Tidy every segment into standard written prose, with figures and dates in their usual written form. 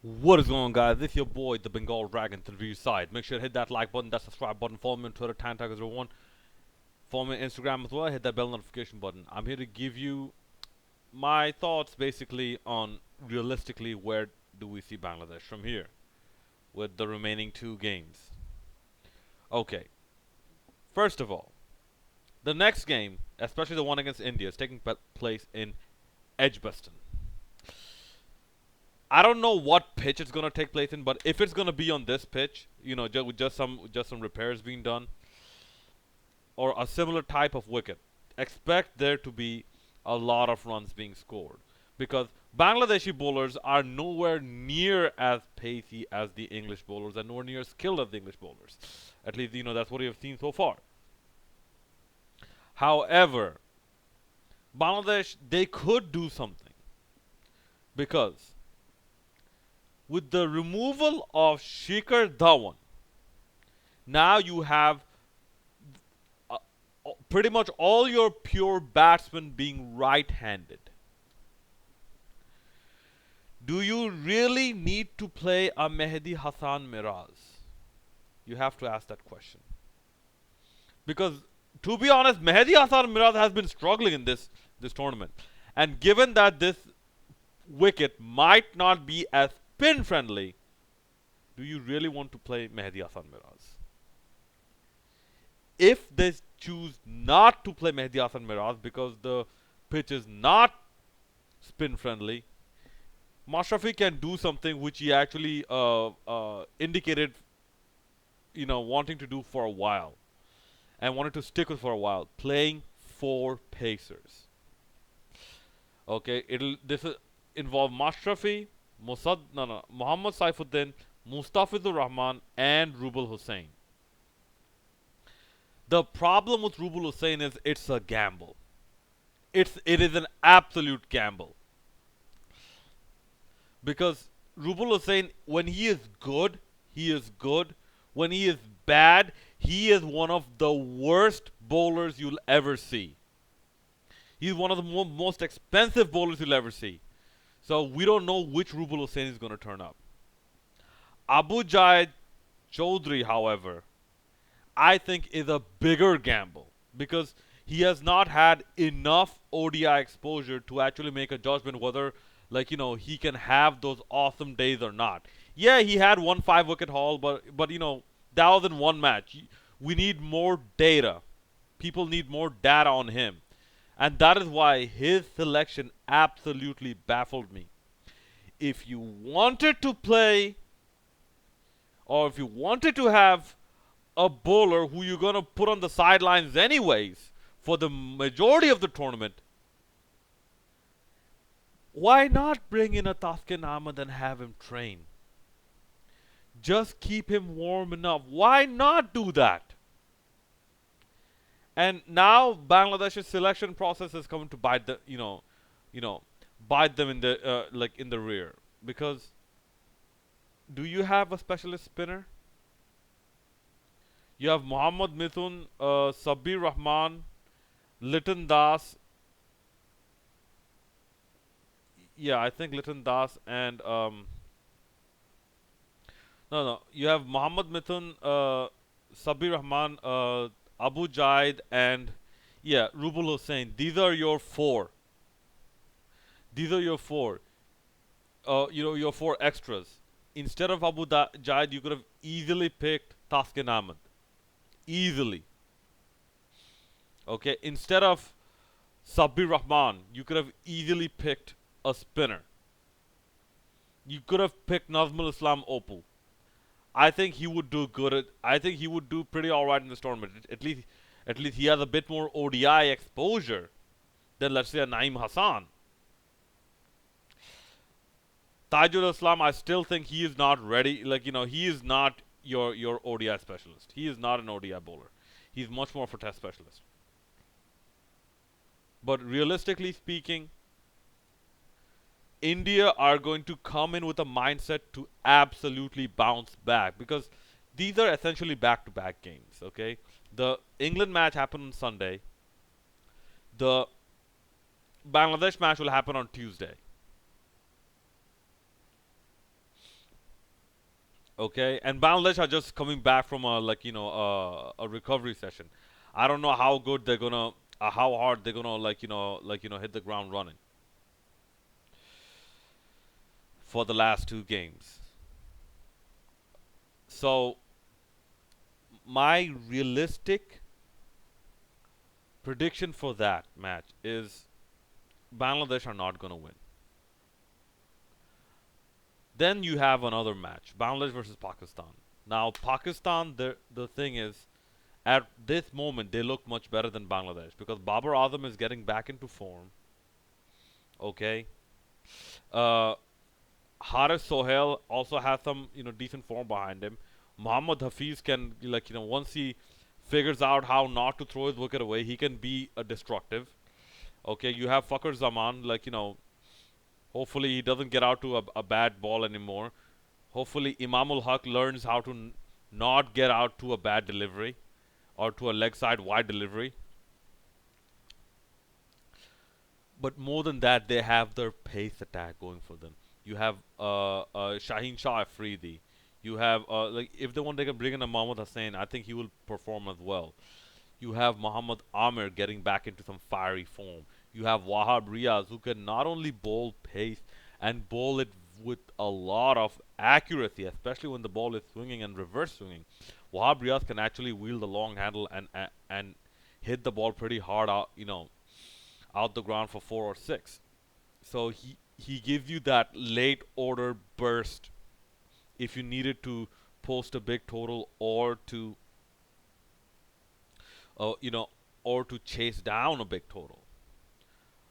What is going on, guys? This your boy, the Bengal Dragon, to the review side. Make sure to hit that like button, that subscribe button, follow me on Twitter, TanTiger01, follow me on Instagram as well, hit that bell notification button. I'm here to give you my thoughts basically on realistically where do we see Bangladesh from here with the remaining two games. Okay, first of all, the next game, especially the one against India, is taking place in Edgbaston. I don't know what pitch it's gonna take place in, but if it's gonna be on this pitch, with just some repairs being done, or a similar type of wicket, expect there to be a lot of runs being scored because Bangladeshi bowlers are nowhere near as pacey as the English bowlers and nowhere near as skilled as the English bowlers. At least that's what we have seen so far. However, Bangladesh they could do something because with the removal of Shikhar Dhawan, now you have uh, pretty much all your pure batsmen being right-handed. Do you really need to play a Mehdi Hassan Miraz? You have to ask that question. Because to be honest, Mehdi Hassan Miraz has been struggling in this tournament. And given that this wicket might not be as spin friendly, do you really want to play Mehdi Hassan Miraz? If they choose not to play Mehdi Hassan Miraz because the pitch is not spin friendly, Mashrafi can do something which he actually indicated, wanting to do for a while and wanted to stick with for a while, playing four pacers. Okay, it'll this will involve Mashrafi, Muhammad Saifuddin, Mustafizur Rahman, and Rubul Hussain. The problem with Rubul Hussain is it's a gamble. It is an absolute gamble because Rubul Hussain, when he is good, he is good. When he is bad, he is one of the worst bowlers you'll ever see. He's one of the most expensive bowlers you'll ever see. So we don't know which Rubul Hussain is going to turn up. Abu Jaid Chaudhry, however, I think is a bigger gamble because he has not had enough ODI exposure to actually make a judgment whether, he can have those awesome days or not. Yeah, he had one 5 wicket haul, but that was in one match. We need more data. People need more data on him. And that is why his selection absolutely baffled me. If you wanted to play, or if you wanted to have a bowler who you're going to put on the sidelines anyways for the majority of the tournament, why not bring in a Taskin Ahmed and have him train? Just keep him warm enough. Why not do that? And now Bangladesh's selection process is coming to bite bite them in the in the rear because do you have a specialist spinner? You have Mohammad Mithun, Sabir Rahman, Liton Das. Yeah, I think Liton Das and no. You have Mohammad Mithun, Sabir Rahman, Abu Jaid, and yeah, Rubul Hussain. These are your four. These are your four. Your four extras. Instead of Jaid, you could have easily picked Taskin Ahmed. Easily. Okay. Instead of Sabir Rahman, you could have easily picked a spinner. You could have picked Nazmul Islam Opal. I think he would do good. I think he would do pretty all right in this tournament. At least he has a bit more ODI exposure than let's say a Naeem Hassan. Tajul Islam, I still think he is not ready. He is not your ODI specialist. He is not an ODI bowler. He's much more of a test specialist. But realistically speaking, India are going to come in with a mindset to absolutely bounce back because these are essentially back-to-back games. Okay, the England match happened on Sunday. The Bangladesh match will happen on Tuesday. Okay, and Bangladesh are just coming back from a a recovery session. I don't know how good they're gonna, how hard they're gonna hit the ground running for the last two games. So my realistic prediction for that match is Bangladesh are not gonna win. Then you have another match, Bangladesh versus Pakistan. Now Pakistan, the thing is, at this moment they look much better than Bangladesh because Babar Azam is getting back into form. Okay, uh, Haris Sohail also has some decent form behind him. Muhammad Hafiz can once he figures out how not to throw his wicket away, he can be a destructive. Okay, you have Fakhr Zaman, hopefully he doesn't get out to a bad ball anymore. Hopefully Imamul Haq learns how to not get out to a bad delivery or to a leg side wide delivery. But more than that, they have their pace attack going for them. You have Shaheen Shah Afridi. You have if they want, they can bring in a Mohammad Hussain. I think he will perform as well. You have Muhammad Amir getting back into some fiery form. You have Wahab Riaz who can not only bowl pace and bowl it with a lot of accuracy, especially when the ball is swinging and reverse swinging. Wahab Riaz can actually wield the long handle and hit the ball pretty hard out, out the ground for four or six. So he gives you that late order burst if you needed to post a big total uh, you know, or to chase down a big total.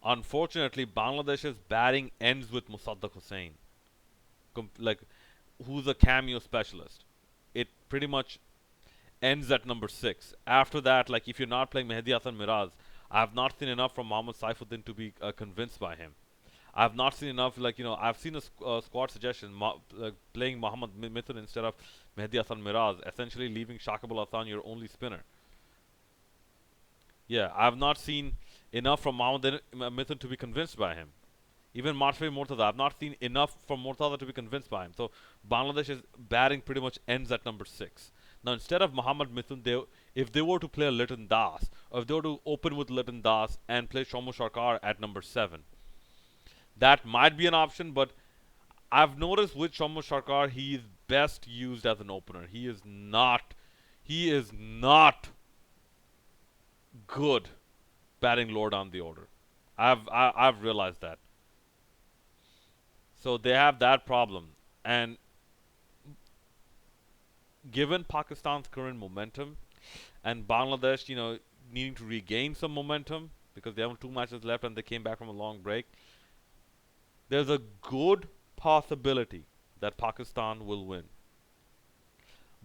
Unfortunately, Bangladesh's batting ends with Musaddaq Hussain, like who's a cameo specialist. It pretty much ends at number six. After that, like if you're not playing Mehdi Hasan Miraz, I have not seen enough from Mohammad Saifuddin to be convinced by him. I've not seen enough, I've seen a squad suggestion playing Mohammad Mithun instead of Mehdi Hasan Miraz, essentially leaving Shakib Al Hasan your only spinner. Yeah, I've not seen enough from Mohammad Mithun to be convinced by him. Even Marshfi Murtaza, I've not seen enough from Murtaza to be convinced by him. So Bangladesh's batting pretty much ends at number six. Now instead of Muhammad Mithun, if they were to play a Liton Das, or if they were to open with Liton Das and play Shomu Sharkar at number seven, that might be an option. But I've noticed with Shomu Sharkar, he is best used as an opener. He is not good batting lower down the order. I've realized that. So they have that problem. And given Pakistan's current momentum and Bangladesh, needing to regain some momentum because they have two matches left and they came back from a long break, there's a good possibility that Pakistan will win.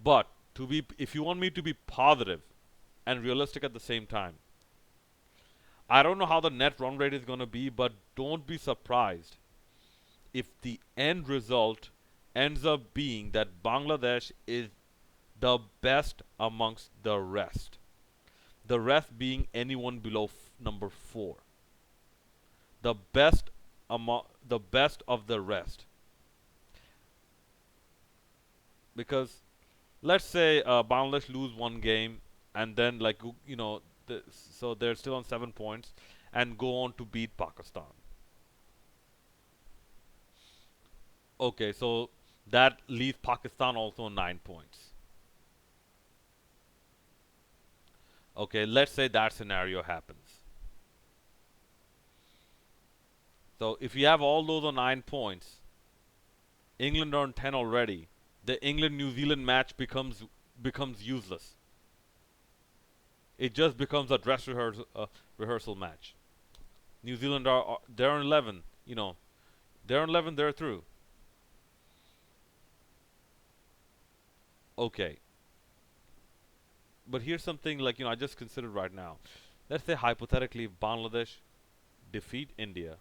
But if you want me to be positive and realistic at the same time, I don't know how the net run rate is going to be, but don't be surprised if the end result ends up being that Bangladesh is the best amongst the rest. The rest being anyone below number 4. The best of the rest. Because let's say Bangladesh lose one game and then so they're still on 7 points and go on to beat Pakistan. Okay, so that leaves Pakistan also on 9 points. Okay, let's say that scenario happens. So if you have all those on 9 points, England are on 10 already. The England New Zealand match becomes useless. It just becomes a dress rehearsal match. New Zealand they're on 11. They're on 11. They're through. Okay, but here's something I just considered right now. Let's say hypothetically Bangladesh defeat India,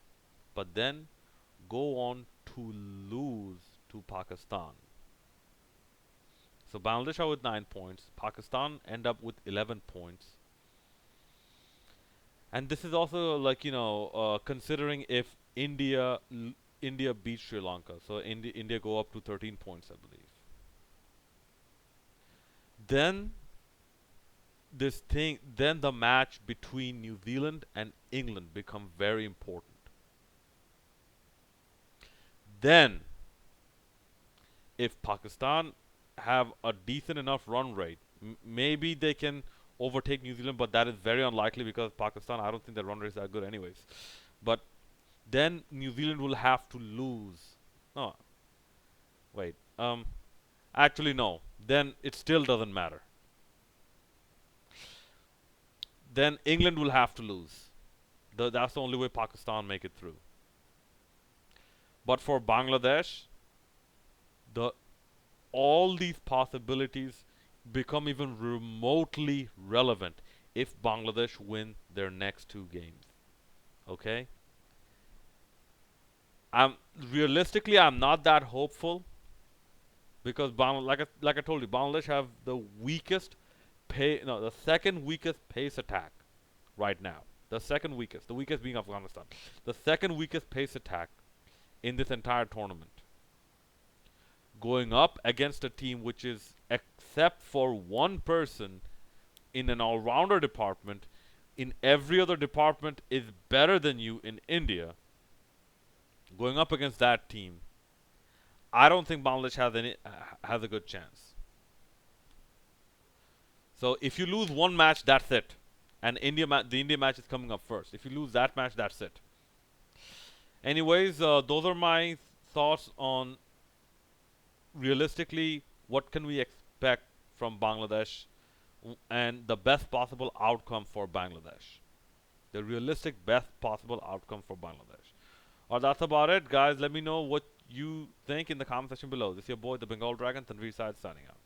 but then go on to lose to Pakistan. So Bangladesh are with 9 points. Pakistan end up with 11 points. And this is also considering if India beats Sri Lanka. So India go up to 13 points, I believe. Then then the match between New Zealand and England become very important. Then, if Pakistan have a decent enough run rate, maybe they can overtake New Zealand, but that is very unlikely because Pakistan, I don't think their run rate is that good anyways. But then New Zealand will have to lose. No, wait. Actually, no. Then it still doesn't matter. Then England will have to lose. That's the only way Pakistan make it through. But for Bangladesh, the all these possibilities become even remotely relevant if Bangladesh win their next two games. Okay? I'm realistically I'm not that hopeful because like I told you, Bangladesh have the weakest the second weakest pace attack right now. The weakest being Afghanistan. The second weakest pace attack in this entire tournament. Going up against a team which is, except for one person in an all-rounder department, in every other department is better than you in India. Going up against that team, I don't think Bangladesh has a good chance. So if you lose one match, that's it. And the India match is coming up first. If you lose that match, that's it. Anyways, those are my thoughts on realistically what can we expect from Bangladesh and the best possible outcome for Bangladesh. The realistic best possible outcome for Bangladesh. That's about it, guys. Let me know what you think in the comment section below. This is your boy, the Bengal Dragon, Tanveer Syed, signing out.